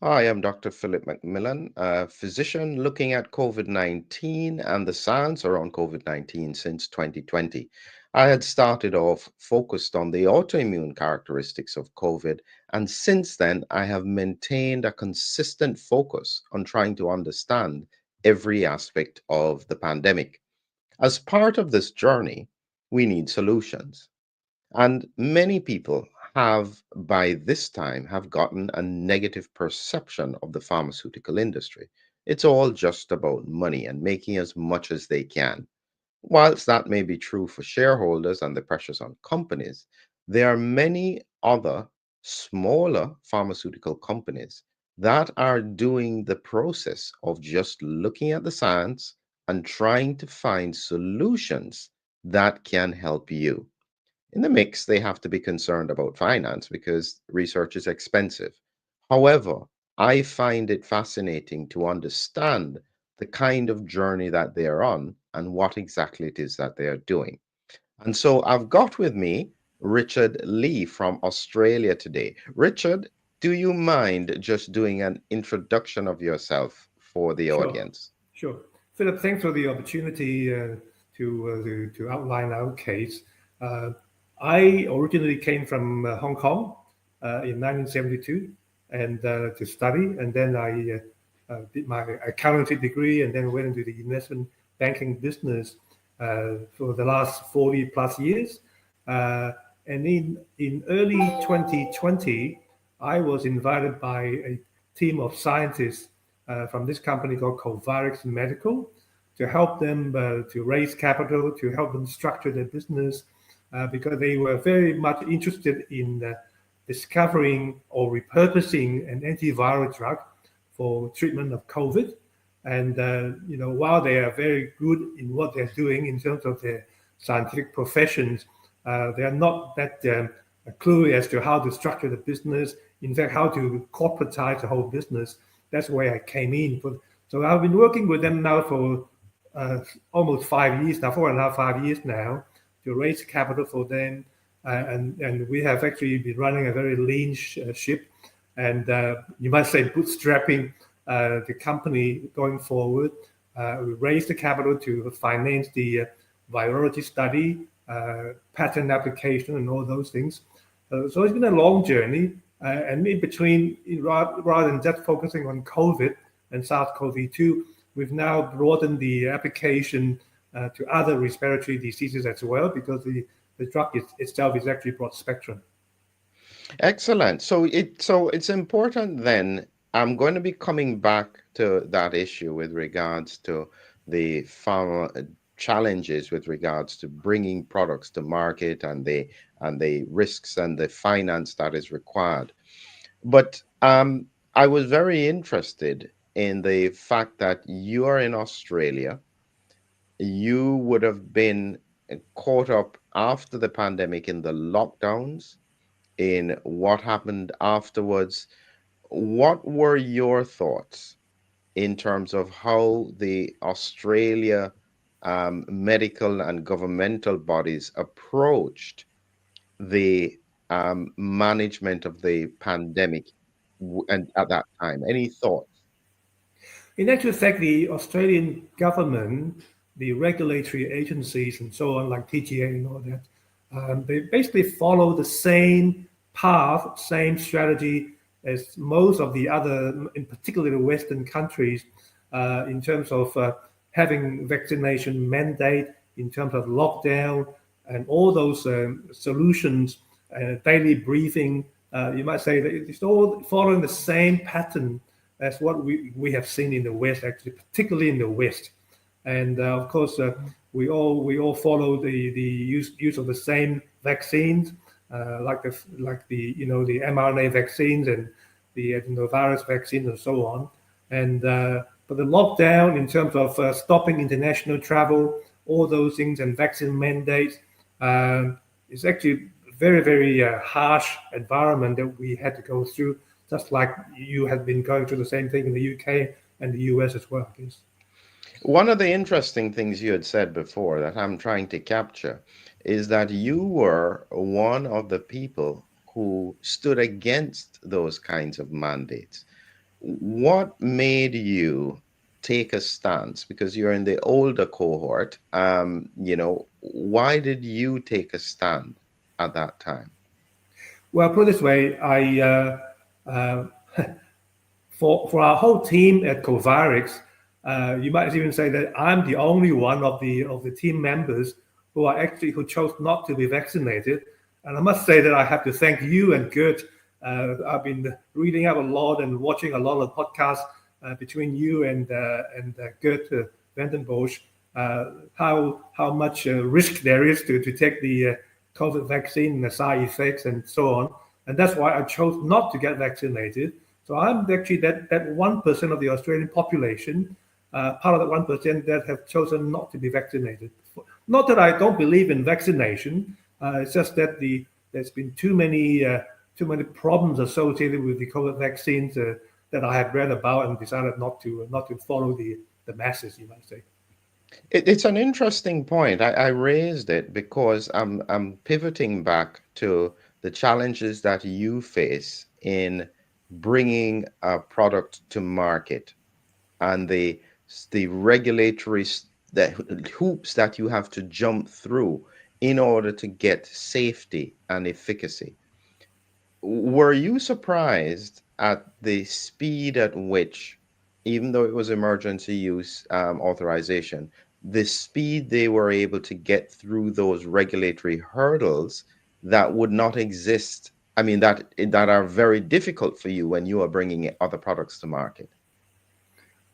Hi, I'm Dr. Philip McMillan, a physician looking at COVID 19 and the science around COVID 19 since 2020. I had started off focused on the autoimmune characteristics of COVID, and since then, I have maintained a consistent focus on trying to understand every aspect of the pandemic. As part of this journey, we need solutions. And many people have by this time have gotten a negative perception of the pharmaceutical industry. It's all just about money and making as much as they can. Whilst that may be true for shareholders and the pressures on companies, there are many other smaller pharmaceutical companies that are doing the process of just looking at the science and trying to find solutions that can help you. In the mix, they have to be concerned about finance because research is expensive. However, I find it fascinating to understand the kind of journey that they are on and what exactly it is that they are doing. And so I've got with me Richard Lee from Australia today. Richard, do you mind just doing an introduction of yourself for the Sure, audience? sure. Philip, thanks for the opportunity to outline our case. Uh, I originally came from Hong Kong in 1972 and to study, and then I did my accountancy degree, and then went into the investment banking business for the last 40 plus years. Uh, and in early 2020, I was invited by a team of scientists from this company called Covirex Medical to help them to raise capital, to help them structure their business, because they were very much interested in discovering or repurposing an antiviral drug for treatment of COVID. And while they are very good in what they're doing in terms of their scientific professions, they are not that cluey as to how to structure the business. In fact, how to corporatize the whole business. That's where I came in. So I've been working with them now for uh, almost 5 years now, 4.5, 5 years now, to raise capital for them. And we have actually been running a very lean ship, and you might say bootstrapping the company going forward. We raised the capital to finance the virology study, patent application, and all those things. So it's been a long journey. And in between, rather than just focusing on COVID and SARS-CoV-2, we've now broadened the application to other respiratory diseases as well, because the drug itself is actually broad spectrum. Excellent. So it's important then. I'm going to be coming back to that issue with regards to the pharma challenges with regards to bringing products to market and the risks and the finance that is required. But I was very interested in the fact that you are in Australia. You would have been caught up after the pandemic in the lockdowns, in what happened afterwards. What were your thoughts in terms of how the Australia medical and governmental bodies approached the management of the pandemic and at that time? Any thoughts? In actual fact, the Australian government, the regulatory agencies, and so on, like TGA and all that, they basically follow the same path, same strategy as most of the other, in particular the Western countries, in terms of having vaccination mandate, in terms of lockdown, and all those solutions, daily briefing. You might say that it's all following the same pattern as what we have seen in the West, actually, particularly in the West. And of course, we all follow the use of the same vaccines, like the mRNA vaccines and the adenovirus vaccines and so on. And but the lockdown in terms of stopping international travel, all those things, and vaccine mandates, is actually very harsh environment that we had to go through, just like you have been going through the same thing in the UK and the US as well, I guess. One of the interesting things you had said before that I'm trying to capture is that you were one of the people who stood against those kinds of mandates. what made you take a stance? Because you're in the older cohort. Why did you take a stand at that time? Well, put it this way, uh, for our whole team at Covirex, you might even say that I'm the only one of the team members who chose not to be vaccinated. And I must say that I have to thank you and Gert. I've been reading up a lot and watching a lot of podcasts between you and Gert Vandenbosch, how much risk there is to take the COVID vaccine and the side effects and so on. And that's why I chose not to get vaccinated. So I'm actually that 1% of the Australian population, part of that 1% that have chosen not to be vaccinated. Not that I don't believe in vaccination. It's just that there's been too many problems associated with the COVID vaccines that I have read about and decided not to follow the masses, you might say. It's an interesting point. I raised it because I'm pivoting back to the challenges that you face in bringing a product to market and the regulatory the hoops that you have to jump through in order to get safety and efficacy. Were you surprised at the speed at which, even though it was emergency use authorization, the speed they were able to get through those regulatory hurdles that would not exist? I mean, that are very difficult for you when you are bringing other products to market.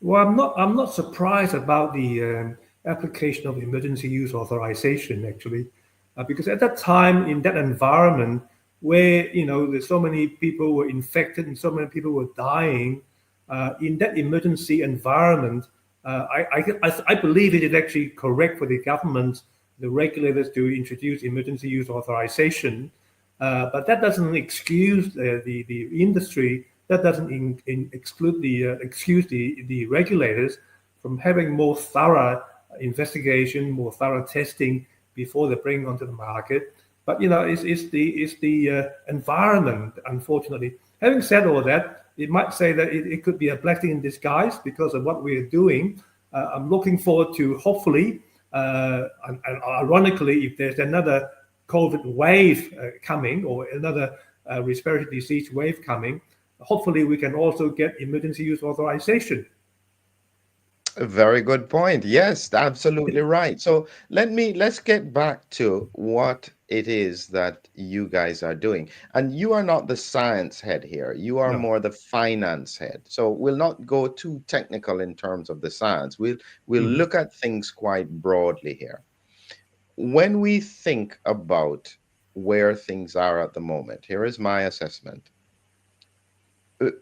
Well, I'm not surprised about the application of emergency use authorization actually, because at that time in that environment where there's so many people were infected and so many people were dying, in that emergency environment, I believe it is actually correct for the government, the regulators to introduce emergency use authorization, but that doesn't excuse the industry. That doesn't exclude excuse the regulators from having more thorough investigation, more thorough testing before they bring onto the market. But it's the environment, unfortunately. Having said all that, it might say that it could be a blessing in disguise because of what we're doing. I'm looking forward to hopefully, and ironically, if there's another COVID wave coming or another respiratory disease wave coming, hopefully we can also get emergency use authorization. A very good point. Yes, absolutely right. So let's get back to what it is that you guys are doing. And you are not the science head here. You are No. more the finance head. So we'll not go too technical in terms of the science. We'll Mhm. look at things quite broadly here. When we think about where things are at the moment, here is my assessment.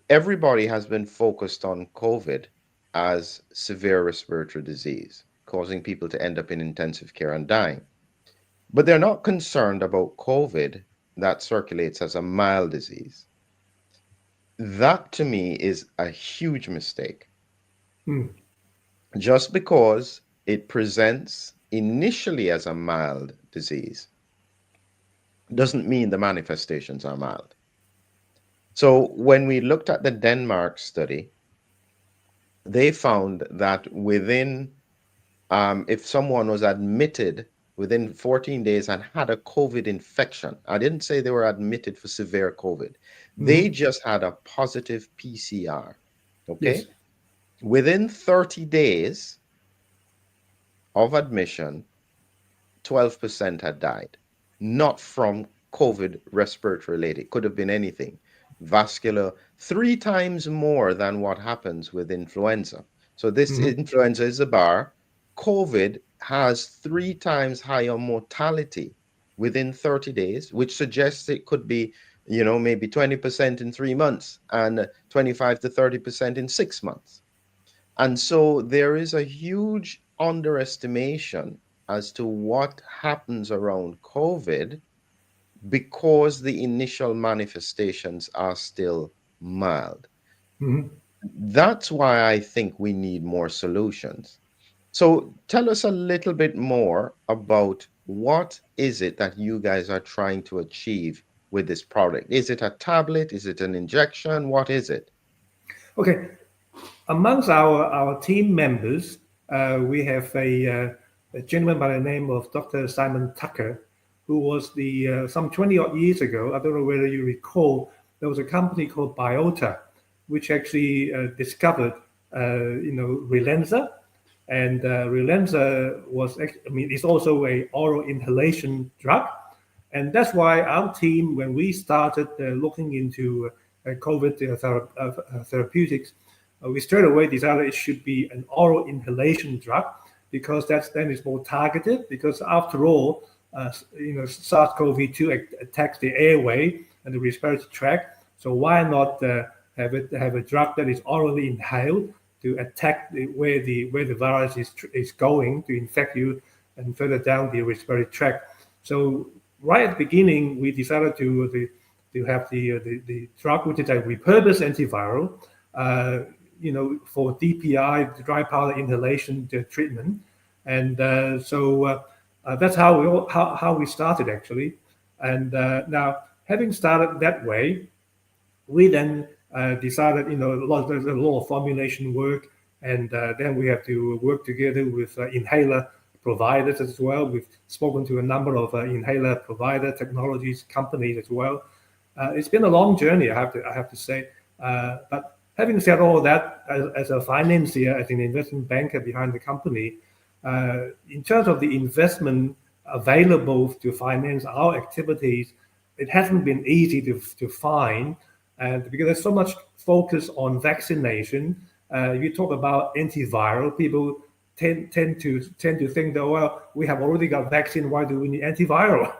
Everybody has been focused on COVID as severe respiratory disease, causing people to end up in intensive care and dying. But they're not concerned about COVID that circulates as a mild disease. That to me is a huge mistake. Mm. Just because it presents initially as a mild disease doesn't mean the manifestations are mild. So when we looked at the Denmark study, they found that if someone was admitted within 14 days and had a COVID infection, I didn't say they were admitted for severe COVID, they Mhm. just had a positive PCR. Yes. Okay. Within 30 days of admission, 12% had died, not from COVID respiratory related. Could have been anything. Vascular, three times more than what happens with influenza. So this Mhm. influenza is a bar. COVID has three times higher mortality within 30 days, which suggests it could be, maybe 20% in 3 months and 25 to 30% in 6 months. And so there is a huge underestimation as to what happens around COVID because the initial manifestations are still mild. Mhm. That's why I think we need more solutions. So tell us a little bit more about what is it that you guys are trying to achieve with this product? Is it a tablet? Is it an injection? What is it? Okay, amongst our team members, we have a gentleman by the name of Dr. Simon Tucker, who was the some 20 odd years ago. I don't know whether you recall, there was a company called Biota, which actually discovered, Relenza, and Relenza was, I mean, it's also a oral inhalation drug, and that's why our team, when we started looking into COVID therapeutics, we straight away decided it should be an oral inhalation drug because that's then it's more targeted. Because after all, SARS-CoV-2 attacks the airway and the respiratory tract. So why not have a drug that is orally inhaled to attack where the virus is going to infect you and further down the respiratory tract. So right at the beginning, we decided to have the drug, which is a repurposed antiviral, for DPI, dry powder inhalation treatment, and that's how we started actually. And now, having started that way, we then decided, there's a lot of formulation work, and then we have to work together with inhaler providers as well. We've spoken to a number of inhaler provider technologies companies as well. It's been a long journey, I have to say. But having said all that, as a financier, as an investment banker behind the company, in terms of the investment available to finance our activities, it hasn't been easy to find, and because there's so much focus on vaccination. If you talk about antiviral, people tend to think that, well, we have already got vaccine. Why do we need antiviral?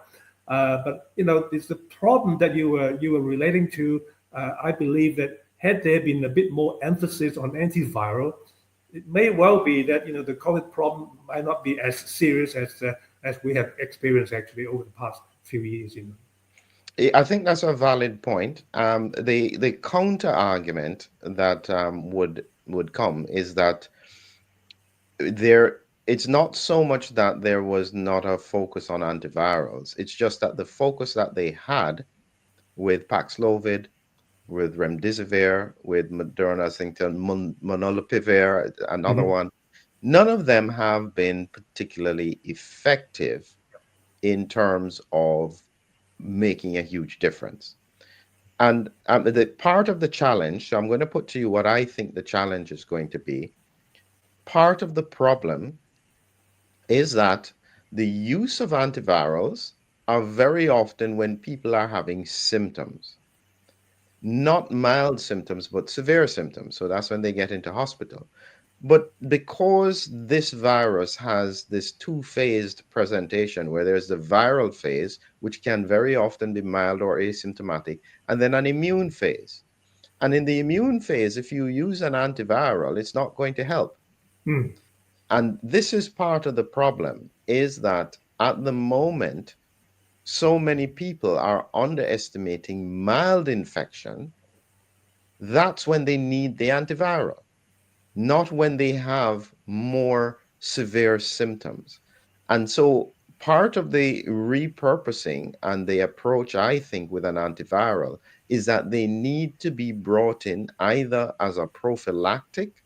But it's the problem that you were relating to. I believe that had there been a bit more emphasis on antiviral, it may well be that the COVID problem might not be as serious as we have experienced actually over the past few years. I think that's a valid point. The counter argument that would come is that it's not so much that there was not a focus on antivirals. It's just that the focus that they had with Paxlovid, with remdesivir, with Moderna, I think molnupiravir, another Mhm. one, none of them have been particularly effective in terms of making a huge difference. And the part of the challenge, so I'm going to put to you what I think the challenge is going to be. Part of the problem is that the use of antivirals are very often when people are having symptoms, not mild symptoms, but severe symptoms. So that's when they get into hospital. But because this virus has this two-phased presentation where there's the viral phase, which can very often be mild or asymptomatic, and then an immune phase. And in the immune phase, if you use an antiviral, it's not going to help. Mm. And this is part of the problem, is that at the moment, so many people are underestimating mild infection. That's when they need the antiviral, not when they have more severe symptoms. And so part of the repurposing and the approach, I think, with an antiviral is that they need to be brought in either as a prophylactic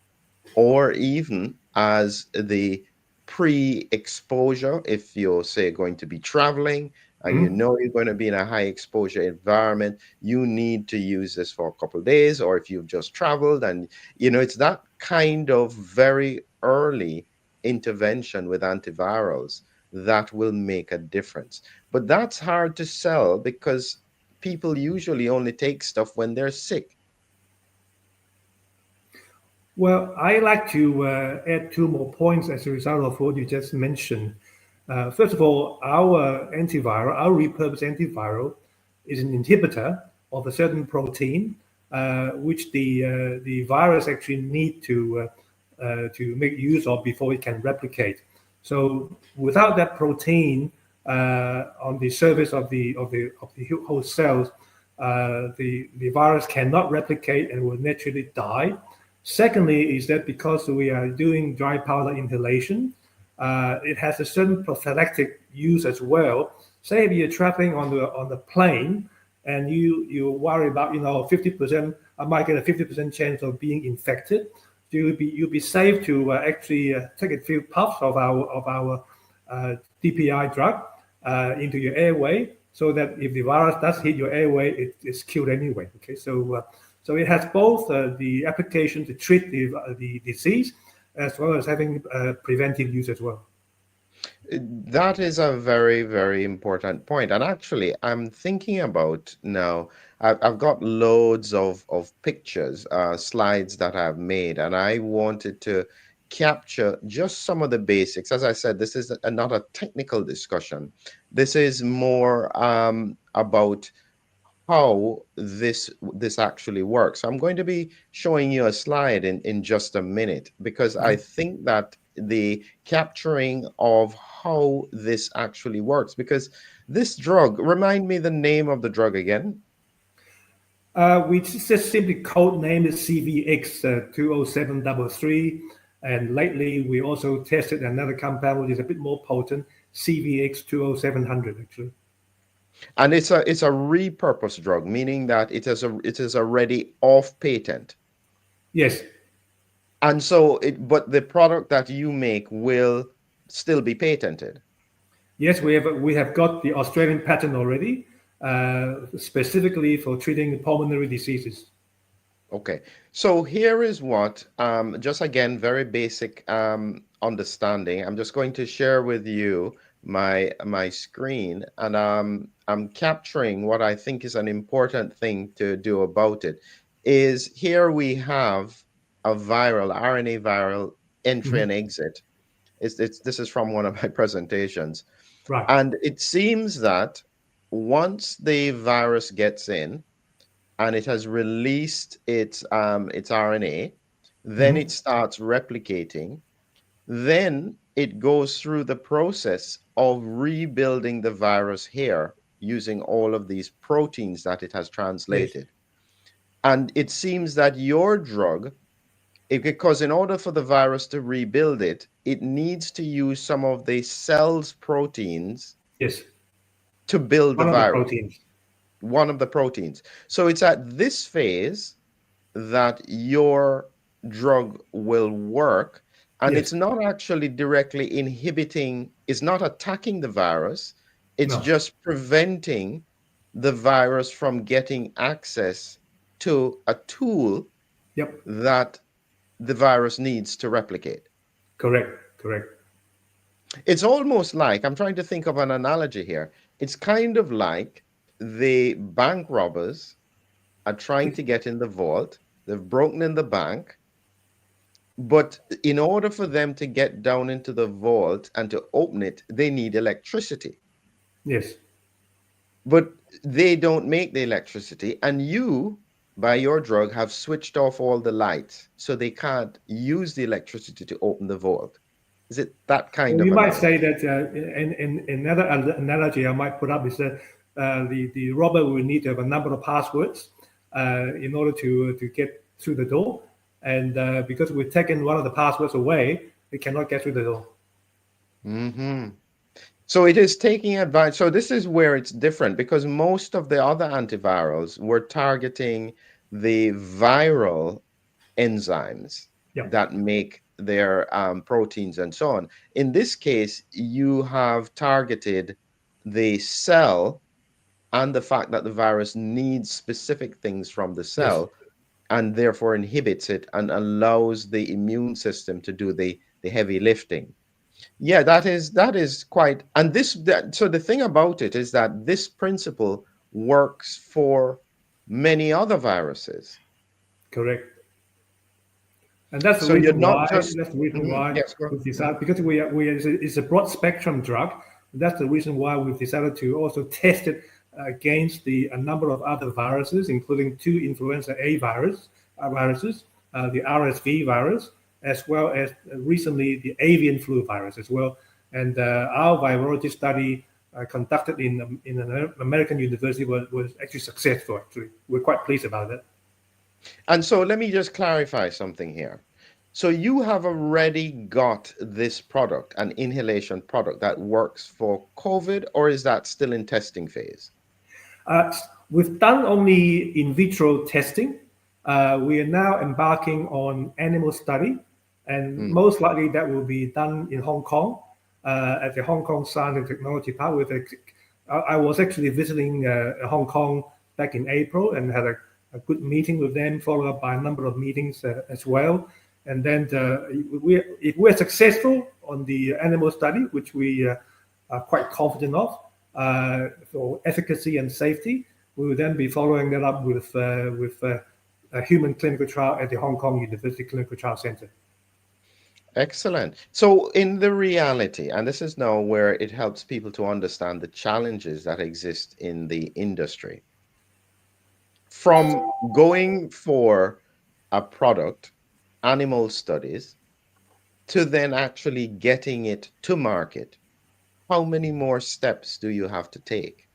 or even as the pre-exposure. If you're, say, going to be traveling and you Mm. know you're going to be in a high exposure environment, you need to use this for a couple of days. Or if you've just traveled, and it's that kind of very early intervention with antivirals that will make a difference. But that's hard to sell because people usually only take stuff when they're sick. Well, I like to add two more points as a result of what you just mentioned. First of all, our repurposed antiviral, is an inhibitor of a certain protein, which the virus actually need to make use of before it can replicate. So without that protein on the surface of the host cells, the virus cannot replicate and will naturally die. Secondly, is that because we are doing dry powder inhalation, it has a certain prophylactic use as well. Say if you're traveling on the plane and you worry about 50%. I might get a 50% chance of being infected. You'll be safe to actually take a few puffs of our DPI drug into your airway, so that if the virus does hit your airway, it's killed anyway. Okay, so it has both the application to treat the disease, as well as having preventive use as well. That is a very, very important point. And actually, I'm thinking about now, I've got loads of pictures, slides that I've made, and I wanted to capture just some of the basics. As I said, this is not a technical discussion. This is more about how this actually works. I'm going to be showing you a slide in just a minute, because I think that the capturing of how this actually works, because this drug, remind me the name of the drug again. We just simply code name is CVX 20733, and lately we also tested another compound which is a bit more potent, CVX 20700 actually. And it's a repurposed drug, meaning that it is already off patent. Yes, And so but the product that you make will still be patented. yes, we have got the Australian patent already, specifically for treating pulmonary diseases. Okay, so here is what, just again, very basic understanding. I'm just going to share with you my screen, and I'm capturing what I think is an important thing to do about it. Is here we have a viral RNA viral entry Mhm. and exit. This is from one of my presentations, Right. and it seems that once the virus gets in and it has released its RNA, then Hmm. it starts replicating. Then it goes through the process of rebuilding the virus here using all of these proteins that it has Yes. translated. And it seems that your drug, because in order for the virus to rebuild it, it needs to use some of the cell's proteins Yes. to build the One of the virus, proteins. one of the proteins. So it's at this phase that your drug will work, and Yes. it's not actually directly inhibiting, it's not attacking the virus, it's No. just preventing the virus from getting access to a tool Yep. that the virus needs to replicate. Correct. Correct. It's almost like, I'm trying to think of an analogy here, it's kind of like the bank robbers are trying to get in the vault, they've broken in the bank. But in order for them to get down into the vault and to open it, they need electricity. Yes. But they don't make the electricity, and you, by your drug, have switched off all the lights, so they can't use the electricity to open the vault. Is it that kind Well, of you might say analogy? that in another analogy I might put up is that the robber will need to have a number of passwords in order to get through the door, and because we've taken one of the passwords away, they cannot get through the door. Hmm. So it is taking advantage. So this is where it's different, because most of the other antivirals were targeting the viral enzymes Yeah. that make their proteins and so on. In this case, you have targeted the cell and the fact that the virus needs specific things from the Yes. cell, and therefore inhibits it and allows the immune system to do the heavy lifting. Yeah, that is quite, and so the thing about it is that this principle works for many other viruses. Correct. And that's the So you're reason not why. just, That's the reason mhm, why yes, go. we've Mhm. decided, because it's a broad spectrum drug. That's the reason why we've decided to also test it against a number of other viruses, including two influenza A viruses, the RSV virus, as well as recently the avian flu virus as well. And our virology study conducted in an American university was actually successful. Actually, we're quite pleased about that. And so let me just clarify something here. So you have already got this product, an inhalation product that works for COVID, or is that still in testing phase? We've done only in vitro testing. We are now embarking on animal study, and Mm. most likely that will be done in Hong Kong at the Hong Kong Science and Technology Park. I was actually visiting Hong Kong back in April and had a good meeting with them, followed up by a number of meetings as well. And then if we're successful on the animal study, which we are quite confident of for efficacy and safety, we will then be following that up with a human clinical trial at the Hong Kong University Clinical Trial Center. Excellent. So, in the reality, and this is now where it helps people to understand the challenges that exist in the industry, from going for a product, animal studies, to then actually getting it to market, how many more steps do you have to take?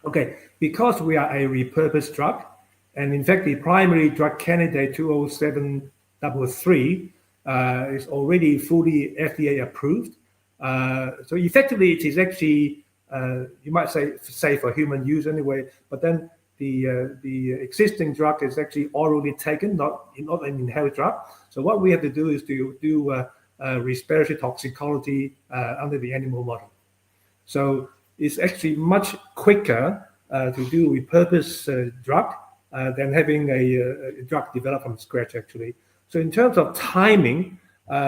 Okay, because we are a repurposed drug, and in fact, the primary drug candidate 20733 is already fully FDA approved. So effectively, it is actually, you might say, safe for human use anyway, but then the existing drug is actually orally taken, not an inhaled drug. So what we have to do is to do respiratory toxicology under the animal model. So it's actually much quicker to do repurpose drug than having a drug developed from scratch, actually. So in terms of timing,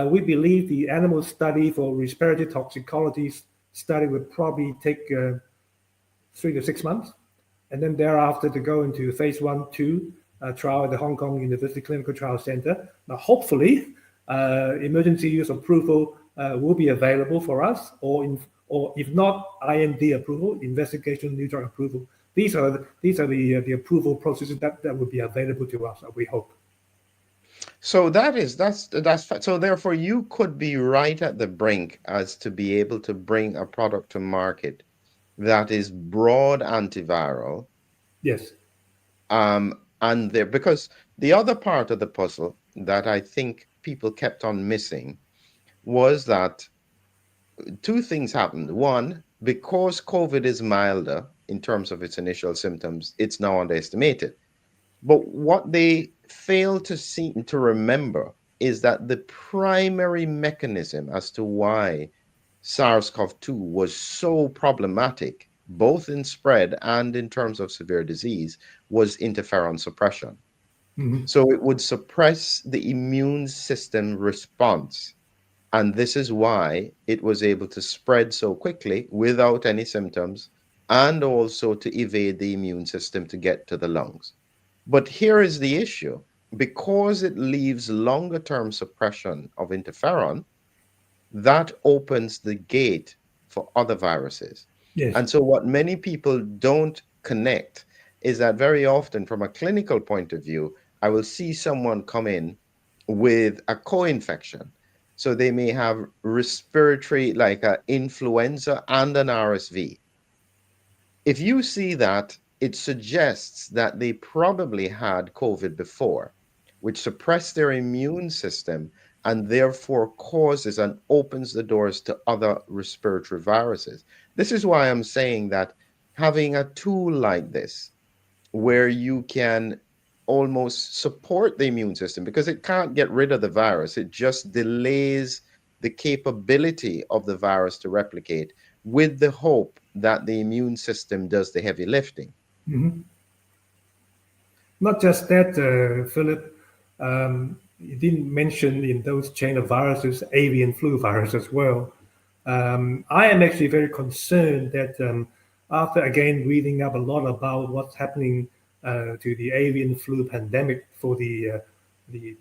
we believe the animal study for respiratory toxicology study would probably take 3 to 6 months, and then thereafter to go into phase 1, 2 trial at the Hong Kong University Clinical Trial Center. Now, hopefully, emergency use approval will be available for us, or if not, IND approval, investigation new drug approval. These are the approval processes that will be available to us, we hope. So so therefore you could be right at the brink as to be able to bring a product to market that is broad antiviral. Yes. And there, because the other part of the puzzle that I think people kept on missing was that two things happened. One, because COVID is milder in terms of its initial symptoms, it's now underestimated. But what they fail to seem to remember is that the primary mechanism as to why SARS-CoV-2 was so problematic, both in spread and in terms of severe disease, was interferon suppression. Mm-hmm. So it would suppress the immune system response. And this is why it was able to spread so quickly without any symptoms, and also to evade the immune system to get to the lungs. But here is the issue. Because it leaves longer term suppression of interferon, that opens the gate for other viruses. Yes. And so, what many people don't connect is that very often, from a clinical point of view, I will see someone come in with a co infection. So, they may have respiratory, like an influenza and an RSV. If you see that, it suggests that they probably had COVID before, which suppressed their immune system and therefore causes and opens the doors to other respiratory viruses. This is why I'm saying that having a tool like this, where you can almost support the immune system, because it can't get rid of the virus, it just delays the capability of the virus to replicate, with the hope that the immune system does the heavy lifting. Mm-hmm. Not just that, Philip, you didn't mention in those chain of viruses avian flu virus as well. I am actually very concerned that after again reading up a lot about what's happening to the avian flu pandemic for the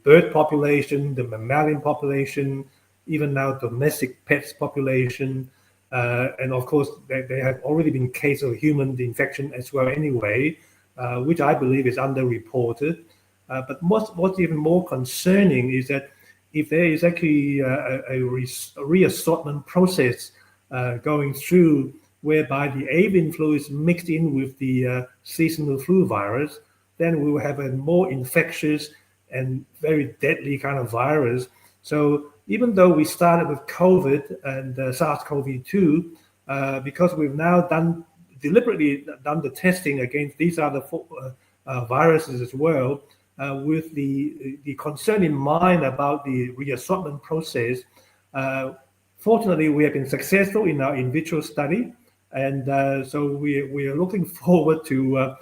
bird population, the mammalian population, even now domestic pets population, and of course there have already been cases of human infection as well anyway, which I believe is underreported. But what's even more concerning is that if there is actually a reassortment process going through whereby the avian flu is mixed in with the seasonal flu virus, then we will have a more infectious and very deadly kind of virus. So even though we started with COVID and SARS-CoV-2, because we've now done deliberately done the testing against these other viruses as well, with the concern in mind about the reassortment process. Uh, Fortunately, we have been successful in our in vitro study, and so we are looking forward to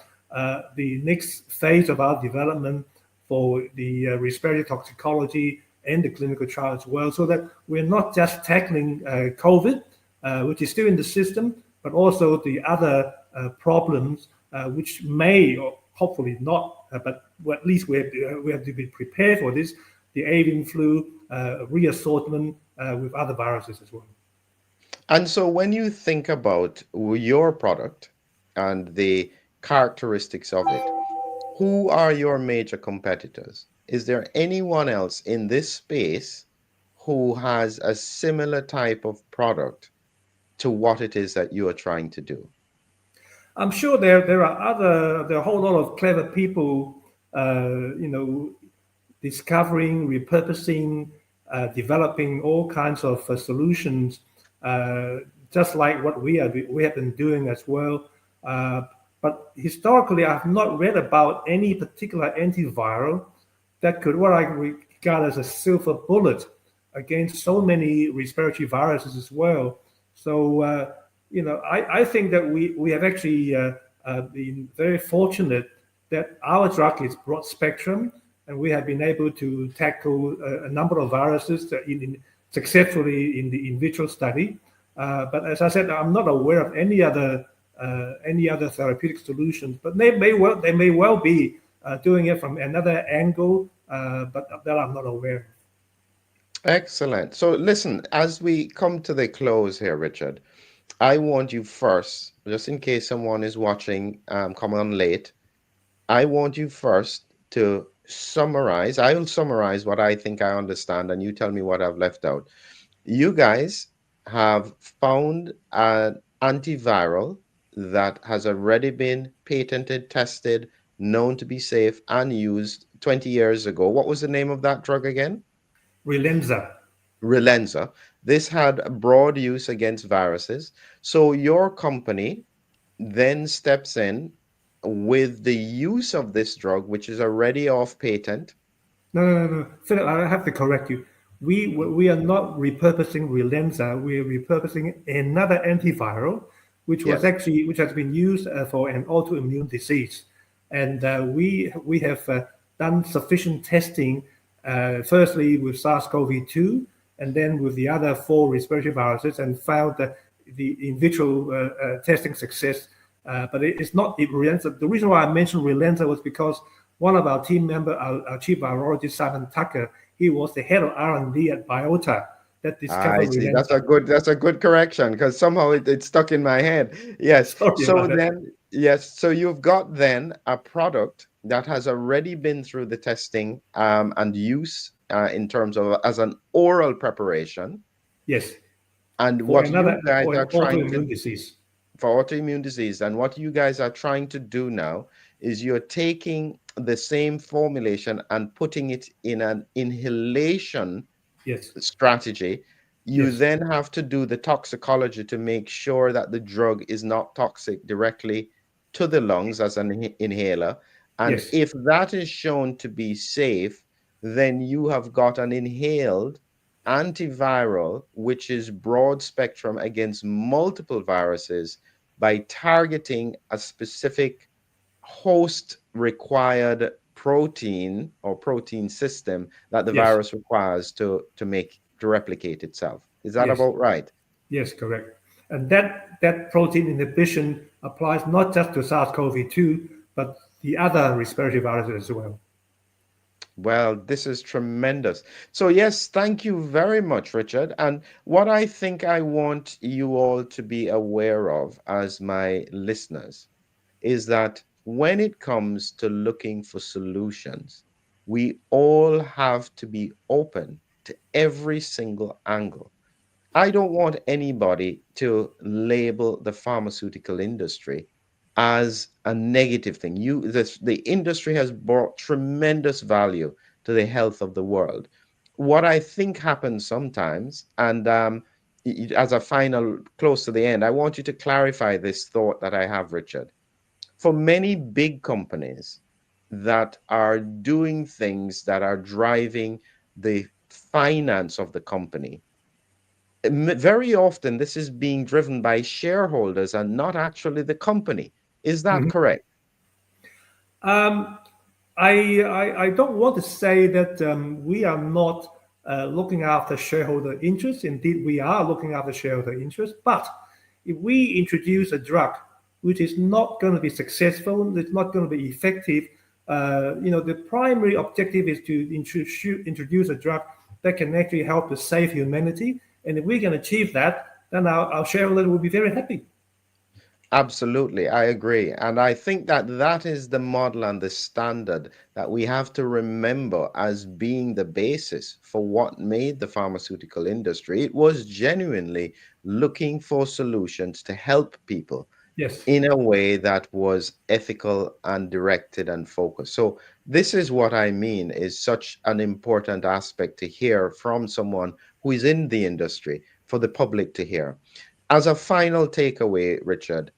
the next phase of our development for the respiratory toxicology and the clinical trial as well, so that we're not just tackling COVID, which is still in the system, but also the other problems which may or hopefully not, but at least we have to be prepared for this, the avian flu, reassortment with other viruses as well. And so when you think about your product and the characteristics of it, who are your major competitors? Is there anyone else in this space who has a similar type of product to what it is that you are trying to do? I'm sure there are a whole lot of clever people, discovering, repurposing, developing all kinds of solutions, uh, just like what we have been doing as well. Uh, but historically, I've not read about any particular antiviral that could what I regard as a silver bullet against so many respiratory viruses as well. So I think that we have actually been very fortunate that our drug is broad spectrum, and we have been able to tackle a number of viruses successfully in the in vitro study. But as I said, I'm not aware of any other therapeutic solutions. But they may well be doing it from another angle, but that I'm not aware of. Excellent. So listen, as we come to the close here, Richard, I want you first, just in case someone is watching, coming on late, I want you first to summarize. I will summarize what I think I understand, and you tell me what I've left out. You guys have found an antiviral that has already been patented, tested, known to be safe, and used 20 years ago. What was the name of that drug again? Relenza. Relenza. This had broad use against viruses. So your company then steps in with the use of this drug, which is already off patent. No. Philip, I have to correct you. We are not repurposing Relenza. We are repurposing another antiviral, Yes. which has been used for an autoimmune disease, and we have done sufficient testing, firstly with SARS-CoV-2, and then with the other four respiratory viruses, and found that the in vitro testing success. But it's not Relenza. The reason why I mentioned Relenza was because one of our team member, our chief virologist, Simon Tucker, he was the head of R&D at Biota that I discovered see. Relenza. That's a good correction because somehow it stuck in my head. Yes. Sorry So about that. then, yes. So you've got then a product that has already been through the testing and use in terms of as an oral preparation. Yes, And what you guys for an are trying to autoimmune disease. for autoimmune disease. And what you guys are trying to do now is you're taking the same formulation and putting it in an inhalation Yes, strategy. You yes, then have to do the toxicology to make sure that the drug is not toxic directly to the lungs as an inhaler. And yes, if that is shown to be safe, then you have got an inhaled antiviral, which is broad spectrum against multiple viruses by targeting a specific host required protein or protein system that the yes, virus requires to make to replicate itself. Is that yes, about right? yes, correct. And that protein inhibition applies not just to SARS-CoV-2, but the other respiratory viruses as well. Well, this is tremendous. So, yes, thank you very much, Richard. And what I think I want you all to be aware of as my listeners is that when it comes to looking for solutions, we all have to be open to every single angle. I don't want anybody to label the pharmaceutical industry as a negative thing. The industry has brought tremendous value to the health of the world. What I think happens sometimes, and as a final close to the end, I want you to clarify this thought that I have, Richard. For many big companies that are doing things that are driving the finance of the company, very often this is being driven by shareholders and not actually the company. Is that Mhm. correct? Um, I don't want to say that we are not looking after shareholder interests. Indeed, we are looking after shareholder interests. But if we introduce a drug which is not going to be successful, it's not going to be effective, the primary objective is to introduce a drug that can actually help to save humanity. And if we can achieve that, then our shareholder will be very happy. Absolutely, I agree. And I think that that is the model and the standard that we have to remember as being the basis for what made the pharmaceutical industry. It was genuinely looking for solutions to help people Yes. in a way that was ethical and directed and focused. So this is what I mean is such an important aspect to hear from someone who is in the industry for the public to hear. As a final takeaway, Richard,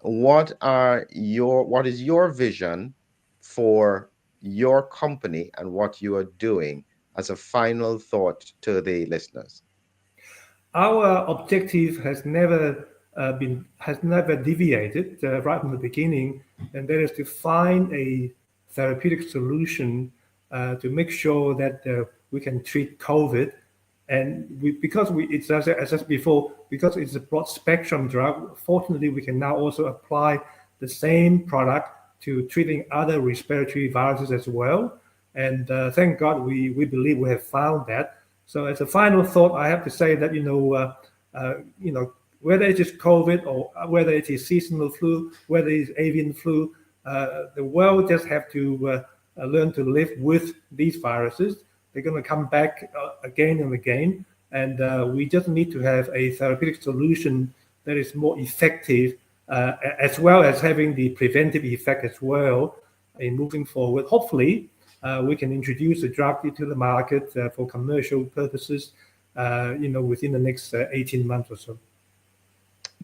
what is your vision for your company and what you are doing as a final thought to the listeners? Our objective has never deviated right from the beginning, and that is to find a therapeutic solution to make sure that we can treat COVID. And because it's as I said before, because it's a broad spectrum drug. Fortunately, we can now also apply the same product to treating other respiratory viruses as well. And thank God we believe we have found that. So as a final thought, I have to say that whether it is COVID or whether it is seasonal flu, whether it is avian flu, the world just have to learn to live with these viruses. They're going to come back again and again, and we just need to have a therapeutic solution that is more effective, as well as having the preventive effect as well in moving forward. Hopefully, we can introduce the drug into the market for commercial purposes, within the next 18 months or so.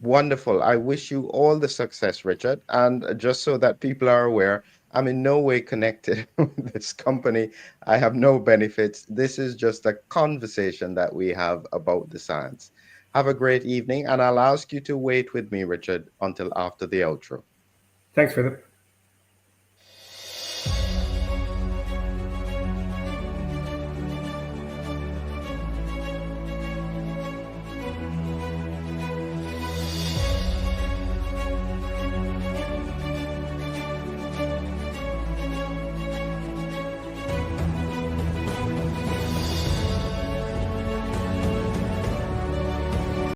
Wonderful. I wish you all the success, Richard. And just so that people are aware, I'm in no way connected with this company. I have no benefits. This is just a conversation that we have about the science. Have a great evening, and I'll ask you to wait with me, Richard, until after the outro. Thanks, Philip.